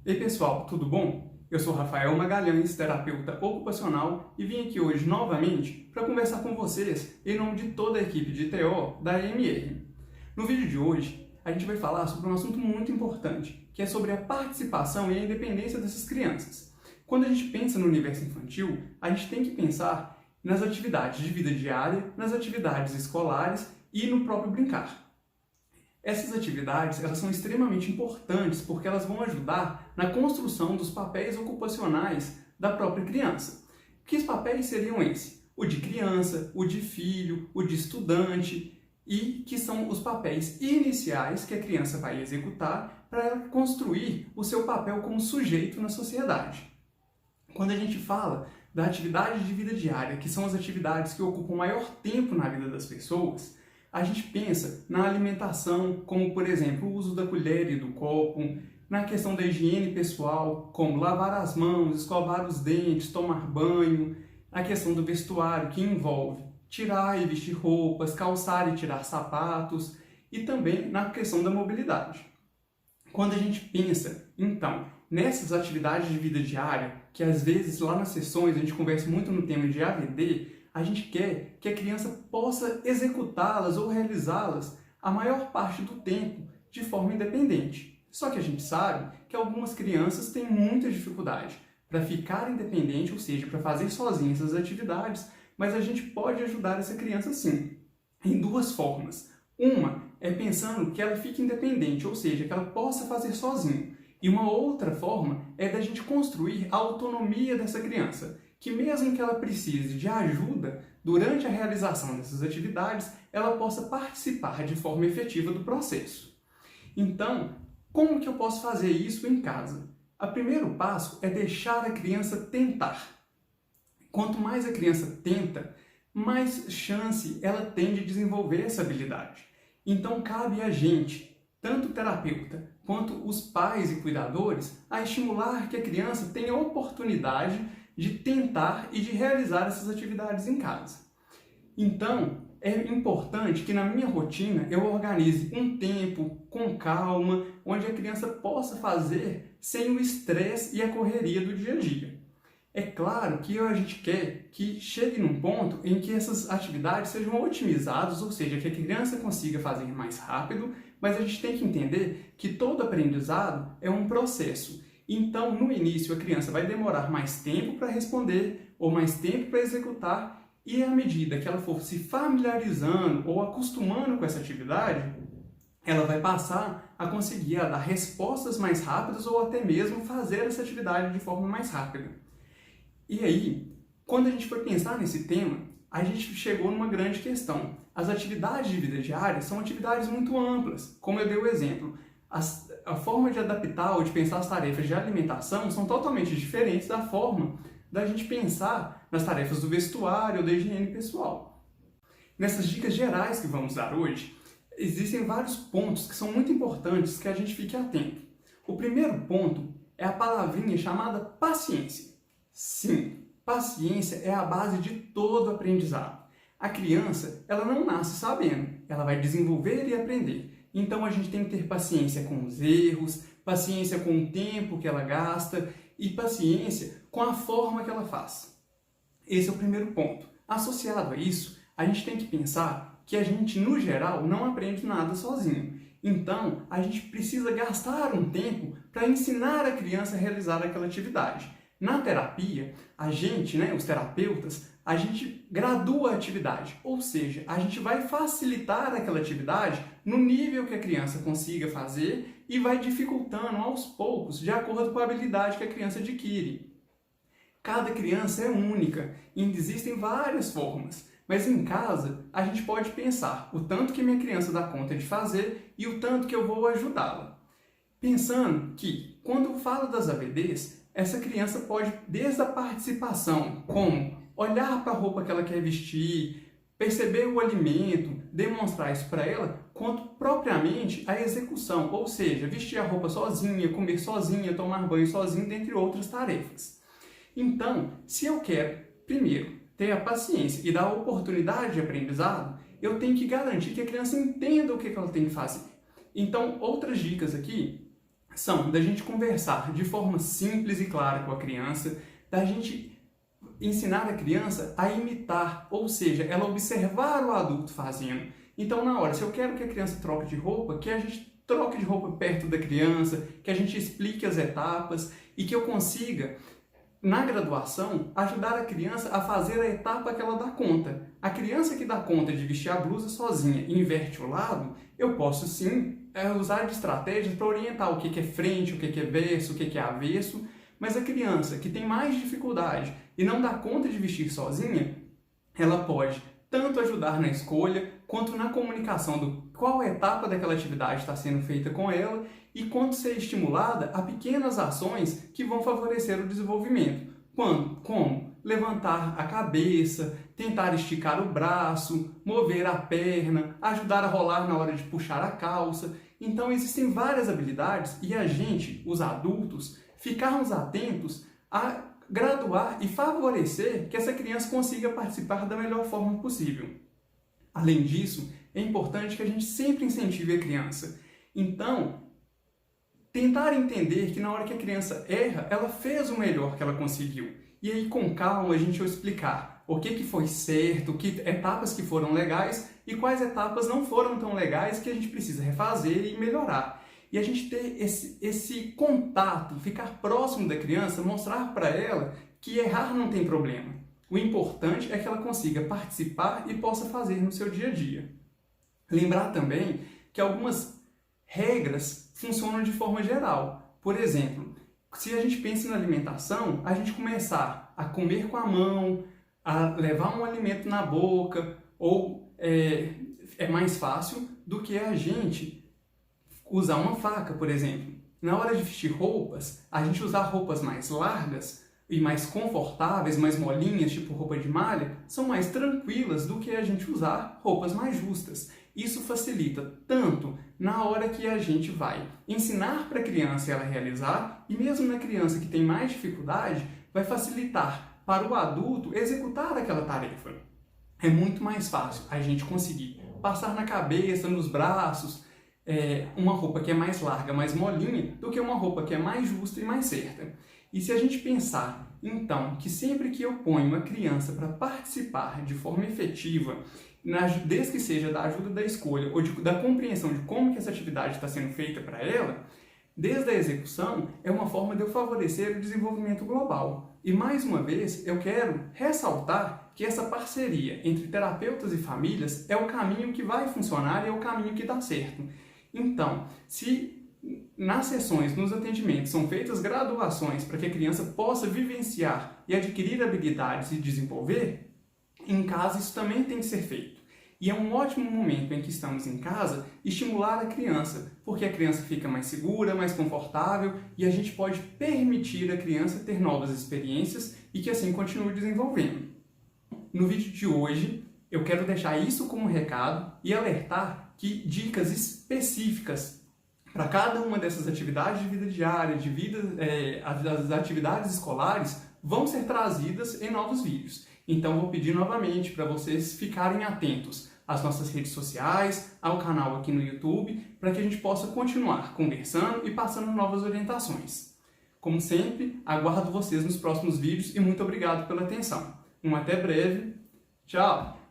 Ei pessoal, tudo bom? Eu sou Rafael Magalhães, terapeuta ocupacional, e vim aqui hoje novamente para conversar com vocês em nome de toda a equipe de TO da EMR. No vídeo de hoje, a gente vai falar sobre um assunto muito importante, que é sobre a participação e a independência dessas crianças. Quando a gente pensa no universo infantil, a gente tem que pensar nas atividades de vida diária, nas atividades escolares e no próprio brincar. Essas atividades elas são extremamente importantes porque elas vão ajudar na construção dos papéis ocupacionais da própria criança. Que papéis seriam esses? O de criança, o de filho, o de estudante, e que são os papéis iniciais que a criança vai executar para construir o seu papel como sujeito na sociedade. Quando a gente fala da atividade de vida diária, que são as atividades que ocupam maior tempo na vida das pessoas, a gente pensa na alimentação, como por exemplo o uso da colher e do copo, na questão da higiene pessoal, como lavar as mãos, escovar os dentes, tomar banho, a questão do vestuário, que envolve tirar e vestir roupas, calçar e tirar sapatos, e também na questão da mobilidade. Quando a gente pensa, então, nessas atividades de vida diária, que às vezes lá nas sessões a gente conversa muito no tema de AVD, a gente quer que a criança possa executá-las ou realizá-las a maior parte do tempo de forma independente. Só que a gente sabe que algumas crianças têm muita dificuldade para ficar independente, ou seja, para fazer sozinha essas atividades, mas a gente pode ajudar essa criança sim, em duas formas. Uma é pensando que ela fique independente, ou seja, que ela possa fazer sozinha. E uma outra forma é da gente construir a autonomia dessa criança, que mesmo que ela precise de ajuda durante a realização dessas atividades, ela possa participar de forma efetiva do processo. Então, como que eu posso fazer isso em casa? O primeiro passo é deixar a criança tentar. Quanto mais a criança tenta, mais chance ela tem de desenvolver essa habilidade. Então, cabe a gente, tanto o terapeuta quanto os pais e cuidadores, a estimular que a criança tenha a oportunidade de tentar e de realizar essas atividades em casa. Então, é importante que na minha rotina eu organize um tempo com calma, onde a criança possa fazer sem o estresse e a correria do dia a dia. É claro que a gente quer que chegue num ponto em que essas atividades sejam otimizadas, ou seja, que a criança consiga fazer mais rápido, mas a gente tem que entender que todo aprendizado é um processo. Então, no início, a criança vai demorar mais tempo para responder ou mais tempo para executar, e à medida que ela for se familiarizando ou acostumando com essa atividade, ela vai passar a conseguir dar respostas mais rápidas ou até mesmo fazer essa atividade de forma mais rápida. E aí, quando a gente foi pensar nesse tema, a gente chegou numa grande questão. As atividades de vida diária são atividades muito amplas, como eu dei o exemplo. A forma de adaptar ou de pensar as tarefas de alimentação são totalmente diferentes da forma da gente pensar nas tarefas do vestuário ou da higiene pessoal. Nessas dicas gerais que vamos dar hoje, existem vários pontos que são muito importantes que a gente fique atento. O primeiro ponto é a palavrinha chamada paciência. Sim, paciência é a base de todo aprendizado. A criança, ela não nasce sabendo, ela vai desenvolver e aprender. Então a gente tem que ter paciência com os erros, paciência com o tempo que ela gasta e paciência com a forma que ela faz. Esse é o primeiro ponto. Associado a isso, a gente tem que pensar que a gente, no geral, não aprende nada sozinho. Então, a gente precisa gastar um tempo para ensinar a criança a realizar aquela atividade. Na terapia, a gente, os terapeutas, a gente gradua a atividade, ou seja, a gente vai facilitar aquela atividade no nível que a criança consiga fazer e vai dificultando aos poucos, de acordo com a habilidade que a criança adquire. Cada criança é única e existem várias formas, mas em casa a gente pode pensar o tanto que minha criança dá conta de fazer e o tanto que eu vou ajudá-la. Pensando que, quando eu falo das AVDs, essa criança pode, desde a participação, como olhar para a roupa que ela quer vestir, perceber o alimento, demonstrar isso para ela, quanto propriamente a execução, ou seja, vestir a roupa sozinha, comer sozinha, tomar banho sozinha, dentre outras tarefas. Então, se eu quero, primeiro, ter a paciência e dar a oportunidade de aprendizado, eu tenho que garantir que a criança entenda o que ela tem que fazer. Então, outras dicas aqui são da gente conversar de forma simples e clara com a criança, da gente ensinar a criança a imitar, ou seja, ela observar o adulto fazendo. Então, na hora, se eu quero que a criança troque de roupa, que a gente troque de roupa perto da criança, que a gente explique as etapas e que eu consiga, na graduação, ajudar a criança a fazer a etapa que ela dá conta. A criança que dá conta de vestir a blusa sozinha e inverte o lado, eu posso sim usar de estratégias para orientar o que é frente, o que é verso, o que é avesso, mas a criança que tem mais dificuldade e não dá conta de vestir sozinha, ela pode tanto ajudar na escolha, quanto na comunicação do qual etapa daquela atividade está sendo feita com ela e quanto ser estimulada a pequenas ações que vão favorecer o desenvolvimento. Como levantar a cabeça, tentar esticar o braço, mover a perna, ajudar a rolar na hora de puxar a calça. Então existem várias habilidades e a gente, os adultos, ficarmos atentos a graduar e favorecer que essa criança consiga participar da melhor forma possível. Além disso, é importante que a gente sempre incentive a criança. Então, tentar entender que na hora que a criança erra, ela fez o melhor que ela conseguiu. E aí, com calma, a gente vai explicar o que foi certo, que etapas que foram legais e quais etapas não foram tão legais que a gente precisa refazer e melhorar. E a gente ter esse contato, ficar próximo da criança, mostrar para ela que errar não tem problema. O importante é que ela consiga participar e possa fazer no seu dia a dia. Lembrar também que algumas regras funcionam de forma geral. Por exemplo, se a gente pensa na alimentação, a gente começar a comer com a mão, a levar um alimento na boca, ou é mais fácil do que a gente usar uma faca, por exemplo. Na hora de vestir roupas, a gente usar roupas mais largas e mais confortáveis, mais molinhas, tipo roupa de malha, são mais tranquilas do que a gente usar roupas mais justas. Isso facilita tanto na hora que a gente vai ensinar para a criança ela realizar, e mesmo na criança que tem mais dificuldade, vai facilitar para o adulto executar aquela tarefa. É muito mais fácil a gente conseguir passar na cabeça, nos braços, uma roupa que é mais larga, mais molinha, do que uma roupa que é mais justa e mais certa. E se a gente pensar, então, que sempre que eu ponho uma criança para participar de forma efetiva, desde que seja da ajuda da escolha ou da compreensão de como que essa atividade está sendo feita para ela, desde a execução, é uma forma de eu favorecer o desenvolvimento global. E mais uma vez, eu quero ressaltar que essa parceria entre terapeutas e famílias é o caminho que vai funcionar e é o caminho que dá certo. Então, se nas sessões, nos atendimentos, são feitas graduações para que a criança possa vivenciar e adquirir habilidades e desenvolver, em casa isso também tem que ser feito. E é um ótimo momento em que estamos em casa estimular a criança, porque a criança fica mais segura, mais confortável e a gente pode permitir a criança ter novas experiências e que assim continue desenvolvendo. No vídeo de hoje, eu quero deixar isso como recado e alertar que dicas específicas para cada uma dessas atividades de vida diária, as atividades escolares, vão ser trazidas em novos vídeos. Então, vou pedir novamente para vocês ficarem atentos às nossas redes sociais, ao canal aqui no YouTube, para que a gente possa continuar conversando e passando novas orientações. Como sempre, aguardo vocês nos próximos vídeos e muito obrigado pela atenção. Até breve. Tchau!